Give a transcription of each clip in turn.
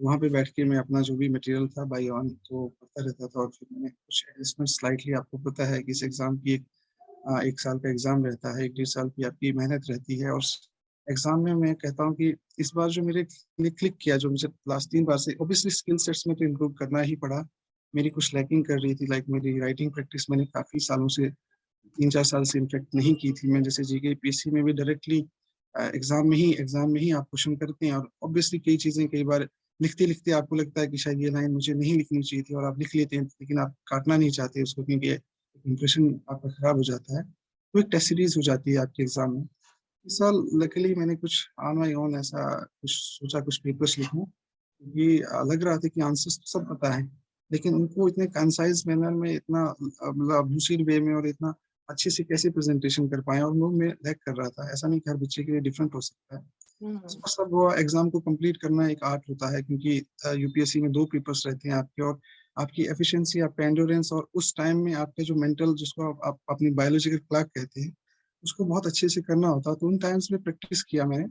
वहाँ पे बैठ के मैं अपना जो भी मटेरियल था बाय ऑन तो पढ़ता रहता था, और फिर मैंने कुछ एडजस्टमेंट स्लाइटली, आपको पता है कि इस एग्ज़ाम की एक 1 साल का एग्ज़ाम रहता है, 1 डेढ़ साल की आपकी मेहनत रहती है, और एग्ज़ाम में मैं कहता हूँ कि इस बार जो मेरे लिए क्लिक किया, जो मुझे लास्ट 3 बार से ऑब्वियसली स्किल सेट्स में तो इम्प्रूव करना ही पड़ा। मेरी कुछ लैकिंग कर रही थी, लाइक मेरी राइटिंग प्रैक्टिस मैंने काफ़ी सालों से 3-4 साल से इनफैक्ट नहीं की थी। मैं जैसे जीके पीएससी में भी डायरेक्टली एग्ज़ाम में ही आप क्वेश्चन करते हैं, और ऑब्वियसली कई चीज़ें कई बार लिखते-लिखते आपको लगता है कि शायद ये लाइन मुझे नहीं लिखनी चाहिए थी, और आप लिख लेते हैं, लेकिन आप काटना नहीं चाहते उसको, क्योंकि इंप्रेशन आपका खराब हो जाता है। तो एक टेस्ट सीरीज़ हो जाती है आपके एग्ज़ाम में। इस साल लकीली मैंने कुछ ऑन माय ओन ऐसा कुछ सोचा, कुछ पेपर्स लिखूँ, क्योंकि लग रहा था कि आंसर्स तो सब पता है, लेकिन उनको इतने कंसाइज़ मैनर में, इतना मतलब लूसिड वे में, और इतना अच्छे से कैसे प्रेज़ेंटेशन कर पाएँ, और वो मैं लैक कर रहा था। ऐसा नहीं कि हर बच्चे के लिए डिफरेंट हो सकता है। हुँ, सब वो एग्ज़ाम को कंप्लीट करना एक आर्ट होता है, क्योंकि यूपीएससी में 2 पेपर्स रहते हैं आपके, और आपकी एफिशिएंसी, आपका एंड्योरेंस, और उस टाइम में आपका जो मेंटल, जिसको आप अपनी बायोलॉजिकल क्लॉक कहते हैं, उसको बहुत अच्छे से करना होता है। तो उन टाइम्स में प्रैक्टिस किया मैंने,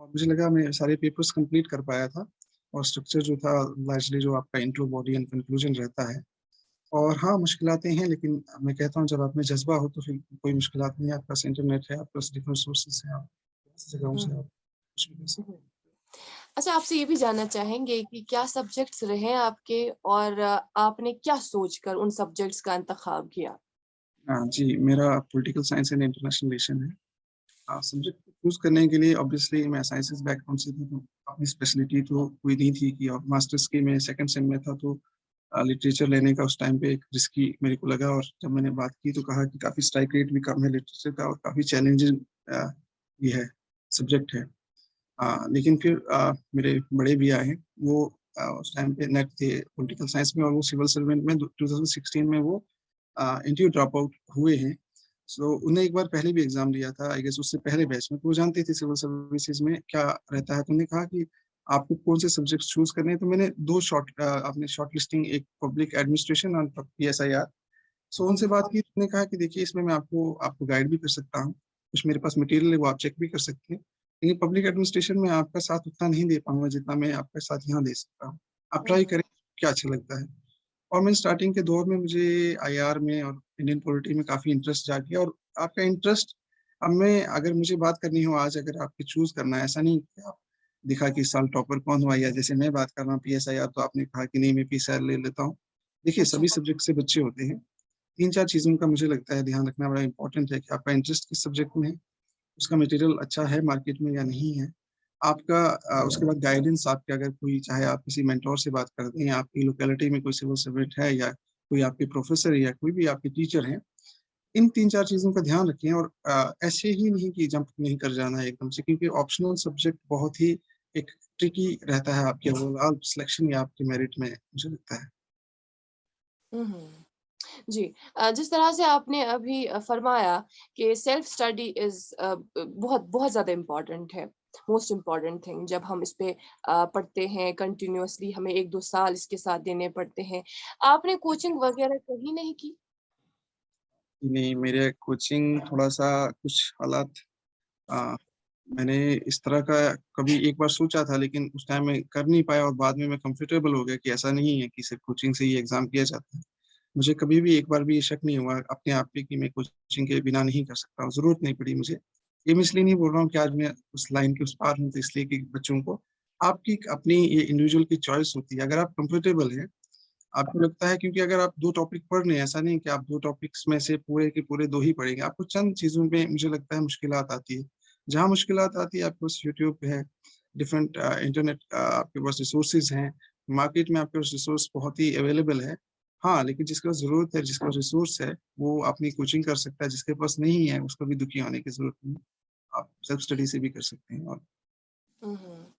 और मुझे लगा मैं सारे पेपर्स कंप्लीट कर पाया था, और स्ट्रक्चर जो था लार्जली जो आपका इंट्रो, बॉडी एंड कंक्लूजन रहता है। और हाँ, मुश्किलातें हैं, लेकिन मैं कहता हूँ जब आप में जज़्बा हो तो फिर कोई मुश्किलात नहीं है। आपके पास इंटरनेट है, आपके पास डिफरेंट सोर्सेज़ हैं, आप ऐसी जगहों हुँ, से आप कुछ भी कर सकते हुँ। अच्छा, आपसे ये भी जानना चाहेंगे कि क्या सब्जेक्ट्स रहे आपके और आपने क्या सोचकर उन सब्जेक्ट्स का इंतखाब किया? हैं। हाँ जी, मेरा political science and international relation है। सब्जेक्ट चूज़ करने के लिए ऑब्वियसली मैं साइंसेज़ बैकग्राउंड से था, तो अपनी स्पेशलिटी तो कोई नहीं थी कि, और मास्टर्स की मैं सेकंड सेम में था, तो लिटरेचर लेने का उस टाइम पे एक रिस्की मेरे को लगा, और जब मैंने बात की तो कहा कि काफ़ी स्ट्राइक रेट भी कम है लिटरेचर का, और काफ़ी चैलेंजिंग ये है, सब्जेक्ट है। लेकिन फिर मेरे बड़े भैया हैं, वो उस टाइम पे नेट थे पॉलिटिकल साइंस में, और वो सिविल सर्वेंट में 2016 में वो एनटीयू ड्रॉप आउट हुए हैं। सो उन्हें एक बार पहले भी एग्ज़ाम दिया था, आई गेस उससे पहले बैच में, तो वो जानते थे सिविल सर्विसेज़ में क्या रहता है। तो उन्होंने कहा कि आपको कौन से सब्जेक्ट्स चूज़ करने हैं, तो मैंने 2 आपने शॉर्ट लिस्टिंग, एक पब्लिक एडमिनिस्ट्रेशन और पीएसआईआर। सो उनसे बात की, तो उन्होंने कहा कि देखिए, इसमें मैं आपको आपको गाइड भी कर सकता हूँ, कुछ मेरे पास मटेरियल है वो आप चेक भी कर सकते हैं। लेकिन पब्लिक एडमिनिस्ट्रेशन में आपका साथ उतना नहीं दे पाऊँगा जितना मैं आपका साथ यहाँ दे सकता हूँ। आप हुँ, ट्राई हुँ। करें, क्या अच्छा लगता है। और मैं स्टार्टिंग के दौर में मुझे आईआर में और इंडियन पॉलिटी में काफ़ी इंटरेस्ट जाग गया, और आपका इंटरेस्ट, अब मैं अगर मुझे बात करनी हो आज, अगर आपको चूज़ करना है, ऐसा नहीं कि आप दिखा कि इस साल टॉपर कौन हुआ, या जैसे मैं बात कर रहा हूँ पीएसआईआर, तो आपने कहा कि नहीं मैं पीएसआईआर ले लेता हूँ। देखिए, अच्छा। सभी सब्जेक्ट से बच्चे होते हैं। 3-4 चीज़ों का मुझे लगता है ध्यान रखना बड़ा इम्पोर्टेंट है, कि आपका इंटरेस्ट किस सब्जेक्ट में है, उसका मटेरियल अच्छा है मार्केट में या नहीं है। आपका उसके बाद गाइडेंस आपके, अगर कोई, चाहे आप किसी मेंटर से बात करते हैं, आपकी लोकेलिटी में कोई सिविल सर्वेंट है, या कोई आपके प्रोफ़ेसर है, या कोई भी आपके टीचर हैं, इन 3-4 चीज़ों का ध्यान रखें, और ऐसे ही नहीं कि जंप नहीं कर जाना है एकदम से, क्योंकि ऑप्शनल सब्जेक्ट बहुत ही एक ट्रिकी रहता है आपके ओवरऑल सिलेक्शन या आपके मेरिट में, मुझे लगता है। हुँ, हुँ। जी। जिस तरह से आपने अभी फरमाया कि सेल्फ स्टडी इज़ बहुत बहुत ज़्यादा इम्पोर्टेंट है, मोस्ट इम्पोर्टेंट थिंग जब हम इस पे पढ़ते हैं कंटिन्यूअसली हमें 1-2 साल इसके साथ देने पड़ते हैं। आपने कोचिंग वगैरह कहीं नहीं की? नहीं, मेरे कोचिंग थोड़ा-सा कुछ हालात, अ, मैंने इस तरह का कभी एक बार सोचा था, लेकिन उस टाइम मैं कर नहीं पाया, और बाद में मैं कंफर्टेबल हो गया कि ऐसा नहीं है कि सिर्फ़ कोचिंग से ही एग्ज़ाम किया जाता है। मुझे कभी भी एक बार भी ये शक नहीं हुआ अपने आप पे कि मैं कोचिंग के बिना नहीं कर सकता हूँ, ज़रूरत नहीं पड़ी मुझे। ये मैं इसलिए नहीं बोल रहा हूँ कि आज मैं उस लाइन के उस पार हूँ, तो इसलिए कि बच्चों को, आपकी एक अपनी ये इंडिविजुअल की चॉइस होती है। अगर आप कंफर्टेबल हैं, आपको लगता है, क्योंकि अगर आप 2 टॉपिक पढ़ रहे हैं, ऐसा नहीं कि आप 2 टॉपिक्स में से पूरे के पूरे 2 ही पढ़ेंगे। आपको चंद चीज़ों में मुझे लगता है मुश्किलात आती है। जहाँ मुश्किलात आती है, आपके पास यूट्यूब है, डिफरेंट इंटरनेट, आपके पास रिसोर्सेज़ हैं, मार्केट में आपके पास रिसोर्स बहुत ही अवेलेबल है। हाँ, लेकिन जिसके पास ज़रूरत है, जिसके पास रिसोर्स है, वो अपनी कोचिंग कर सकता है, जिसके पास नहीं है, उसको भी दुखी होने की ज़रूरत नहीं है। आप सेल्फ स्टडी से भी कर सकते हैं, और हुँ, हुँ।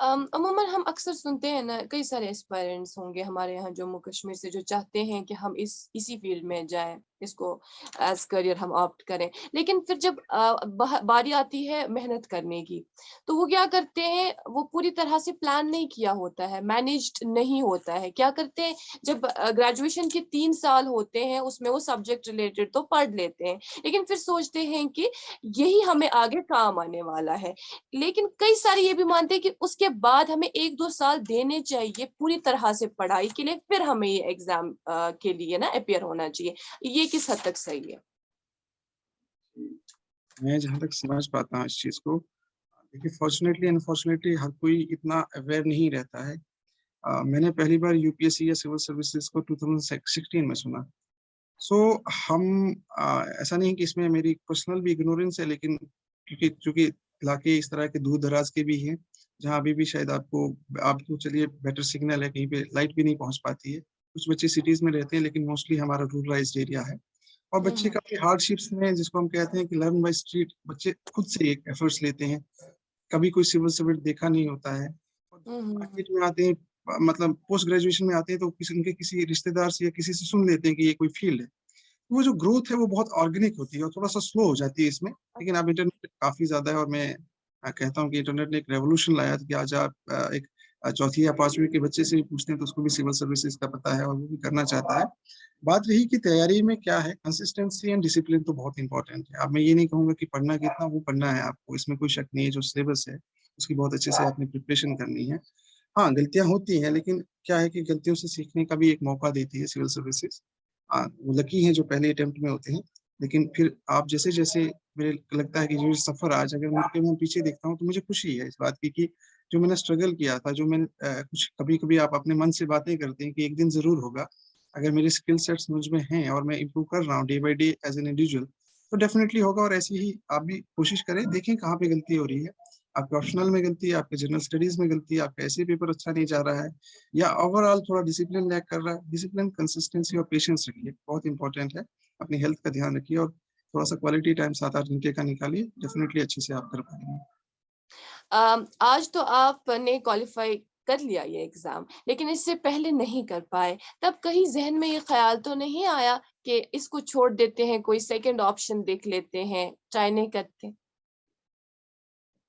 अमूमन हम अक्सर सुनते हैं ना, कई सारे एस्पायरेंट्स होंगे हमारे यहाँ जम्मू कश्मीर से जो चाहते हैं कि हम इसी फ़ील्ड में जाएँ। इसको एज करियर हम ऑप्ट करें। लेकिन फिर जब बारी आती है मेहनत करने की, तो वो क्या करते हैं, वो पूरी तरह से प्लान नहीं किया होता है, मैनेज्ड नहीं होता है। क्या करते हैं, जब ग्रेजुएशन के 3 साल होते हैं उसमें वो सब्जेक्ट रिलेटेड तो पढ़ लेते हैं, लेकिन फिर सोचते हैं कि यही हमें आगे काम आने वाला है। लेकिन कई सारे ये भी मानते हैं कि उसके बाद हमें 1-2 साल देने चाहिए पूरी तरह से पढ़ाई के लिए, फिर हमें ये एग्जाम के लिए ना अपियर होना चाहिए। ये किस हद तक सही है? मैं जहाँ तक समझ पाता हूँ इस चीज़ को, देखिए फॉर्चुनेटली अनफॉर्चुनेटली हर कोई इतना अवेयर नहीं रहता है। मैंने पहली बार यूपीएससी या सिविल सर्विसेज को 2016 में सुना। सो हम ऐसा नहीं कि इसमें मेरी पर्सनल भी इग्नोरेंस है, लेकिन क्योंकि चूंकि इलाके इस तरह के दूर दराज के भी हैं जहाँ अभी भी शायद आपको चलिए बेटर सिग्नल है, कहीं पे लाइट भी नहीं पहुंच पाती है। कुछ बच्चे सिटीज में रहते हैं लेकिन मोस्टली हमारा रूरलाइज्ड एरिया है, और बच्चे हम्म काफी हार्डशिप्स में, जिसको हम कहते हैं कि लर्न बाय स्ट्रीट, बच्चे खुद से एक एफर्ट्स लेते हैं। कभी कोई सिविल सर्विस देखा नहीं होता है, और हम्म मार्केट में आते हैं, मतलब पोस्ट ग्रेजुएशन में आते हैं तो उनके किसी रिश्तेदार से या किसी से सुन लेते हैं कि ये कोई फील्ड है। वो जो ग्रोथ है वो बहुत ऑर्गेनिक होती है और थोड़ा सा स्लो हो जाती है इसमें। लेकिन अब इंटरनेट काफी ज्यादा है, और मैं कहता हूँ कि इंटरनेट ने एक रेवोल्यूशन लाया कि आज आप एक चौथी या पांचवी के बच्चे से भी पूछते हैं तो उसको भी सिविल सर्विसेज का पता है और वो भी करना चाहता है। बात रही कि तैयारी में क्या है, कंसिस्टेंसी एंड डिसिप्लिन तो बहुत इंपॉर्टेंट है। अब मैं ये नहीं कहूंगा कि पढ़ना कितना, वो पढ़ना है आपको, इसमें कोई शक नहीं है। जो सिलेबस है उसकी बहुत अच्छे से आपने प्रिपरेशन करनी है। हाँ, गलतियां होती हैं, लेकिन क्या है कि गलतियों से सीखने का भी एक मौका देती है सिविल सर्विसेज। वो लकी हैं जो पहले अटेम्प्ट में होते हैं। लेकिन फिर आप जैसे जैसे, मेरे लगता है कि जो सफर आज अगर मैं पीछे देखता हूँ तो मुझे खुशी है इस बात की कि जो मैंने स्ट्रगल किया था, जो मैंने कुछ कभी कभी आप अपने मन से बातें करते हैं कि एक दिन जरूर होगा। अगर मेरे स्किल सेट्स मुझ में हैं और मैं इम्प्रूव कर रहा हूँ day by day as an individual, तो डेफिनेटली होगा। और ऐसे ही आप भी कोशिश करें, देखें कहाँ पे गलती हो रही है। आपके ऑप्शनल में गलती है, आपके जनरल स्टडीज में गलती है, आपका ऐसे पेपर अच्छा नहीं जा रहा है, या ओवरऑल थोड़ा डिसिप्लिन लैक कर रहा है। डिसिप्लिन, कंसिस्टेंसी और पेशेंस रखिए, बहुत इंपॉर्टेंट है। अपनी हेल्थ का ध्यान रखिए और थोड़ा सा क्वालिटी टाइम 7-8 घंटे का निकालिए, डेफिनेटली अच्छे से आप कर पाएंगे। आज तो आपने क्वालिफाई कर लिया ये एग्जाम, लेकिन इससे पहले नहीं कर पाए, तब कहीं जहन में ये ख्याल तो नहीं आया कि इसको छोड़ देते हैं, कोई सेकंड ऑप्शन देख लेते हैं, ट्राई नहीं करते?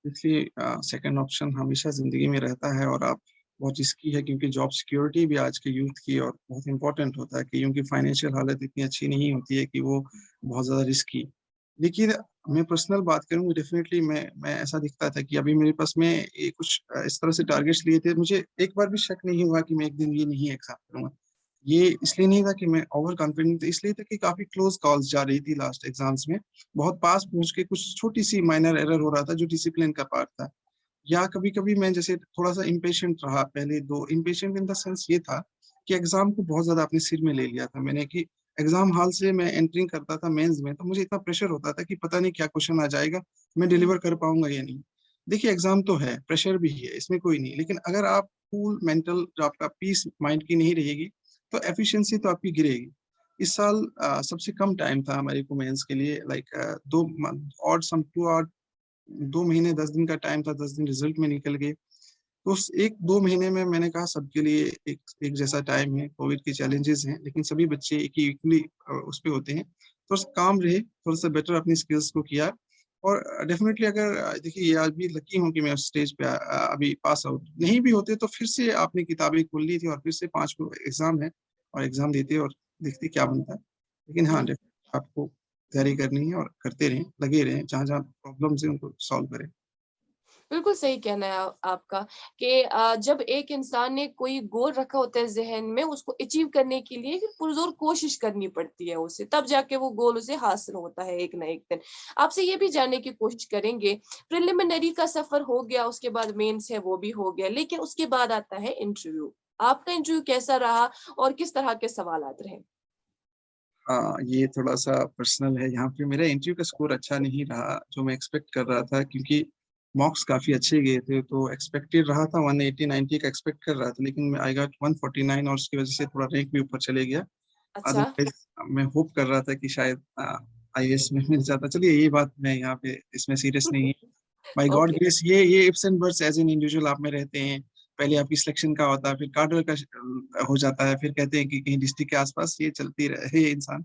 इसलिए सेकंड ऑप्शन हमेशा जिंदगी में रहता है, और आप बहुत रिस्की है क्योंकि जॉब सिक्योरिटी भी आज के यूथ की और बहुत इंपॉर्टेंट होता है, कि क्योंकि फाइनेंशियल हालत इतनी अच्छी नहीं होती है कि वो बहुत ज़्यादा रिस्की। देखिए, मैं पर्सनल बात करूँ, डेफिनेटली मैं ऐसा दिखता था कि अभी मेरे पास में ये कुछ इस तरह से टारगेट्स लिए थे, मुझे एक बार भी शक नहीं हुआ कि मैं एक दिन ये नहीं एग्जाम करूंगा। ये इसलिए नहीं था कि मैं ओवर कॉन्फिडेंट था, इसलिए था कि काफी क्लोज कॉल्स जा रही थी लास्ट एग्जाम्स में। बहुत पास पहुंच के कुछ छोटी सी माइनर एरर हो रहा था जो डिसिप्लिन का पार्ट था। या कभी कभी मैं जैसे थोड़ा सा इम्पेशेंट रहा, पहले दो इम्पेशेंट इन द सेंस ये था कि एग्जाम को बहुत ज्यादा अपने सिर में ले लिया था मैंने, कि एग्जाम हॉल से मैं एंट्रिंग करता था मेंस में तो मुझे इतना प्रेशर होता था कि पता नहीं क्या क्वेश्चन आ जाएगा, मैं डिलीवर कर पाऊंगा या नहीं। देखिए, एग्जाम तो है, प्रेशर भी है, इसमें कोई नहीं, लेकिन अगर आप कूल मेंटल, जो आपका पीस माइंड की नहीं रहेगी, तो एफिशिएंसी तो आपकी गिरेगी। इस साल सबसे कम टाइम था हमारे को मेंस के लिए, लाइक 2 महीने 10 दिन का टाइम था, 10 दिन रिजल्ट में निकल गए। तो उस 1-2 महीने में मैंने कहा सबके लिए एक एक जैसा टाइम है, कोविड के चैलेंजेस हैं, लेकिन सभी बच्चे एक ही इक्वली उस पे होते हैं। थोड़ा सा काम रहे, थोड़ा सा बेटर अपनी स्किल्स को किया। और डेफिनेटली अगर देखिए, ये आज भी लकी हूँ कि मैं उस स्टेज पे अभी पास आउट नहीं भी होते तो फिर से आपने किताबें खोल ली थी और फिर से 5 एग्जाम है, और एग्जाम देते और देखते क्या बनता है। लेकिन हाँ, आपको तैयारी करनी है और करते रहें, लगे रहें, जहाँ जहाँ प्रॉब्लम्स है उनको सॉल्व करें। बिल्कुल सही कहना है आपका कि जब एक इंसान ने कोई गोल रखा होता है ज़हन में, उसको अचीव करने के लिए फिर पुरज़ोर कोशिश करनी पड़ती है उसे, तब जाके वो गोल उसे हासिल होता है एक ना एक दिन। आपसे ये भी जानने की कोशिश करेंगे, प्रिलिमिनरी का सफ़र हो गया, उसके बाद मेंस है वो भी हो गया, लेकिन उसके बाद आता है इंटरव्यू। आपका इंटरव्यू कैसा रहा और किस तरह के सवालात रहे? हाँ, ये थोड़ा सा पर्सनल है। यहाँ पे मेरा इंटरव्यू का स्कोर अच्छा नहीं रहा जो मैं एक्सपेक्ट कर रहा था, क्योंकि मार्क्स काफी अच्छे गए थे, तो एक्सपेक्टेड रहा था 180-90 का एक्सपेक्ट कर रहा था, लेकिन आई गॉट 149, और उसकी वजह से थोड़ा रैंक भी ऊपर चले गया। अच्छा। अदरवाइज मैं होप कर रहा था कि शायद आईएएस में मिल जाता। चलिए, ये बात मैं यहाँ पे इसमें सीरियस नहीं है। By God okay. ग्रेस, ये ifs and buts as an individual आप में रहते हैं। पहले आपकी सिलेक्शन का होता है, फिर कार्डर का हो जाता है, फिर कहते हैं कि कहीं डिस्ट्रिक्ट के आसपास, ये चलती रहे इंसान।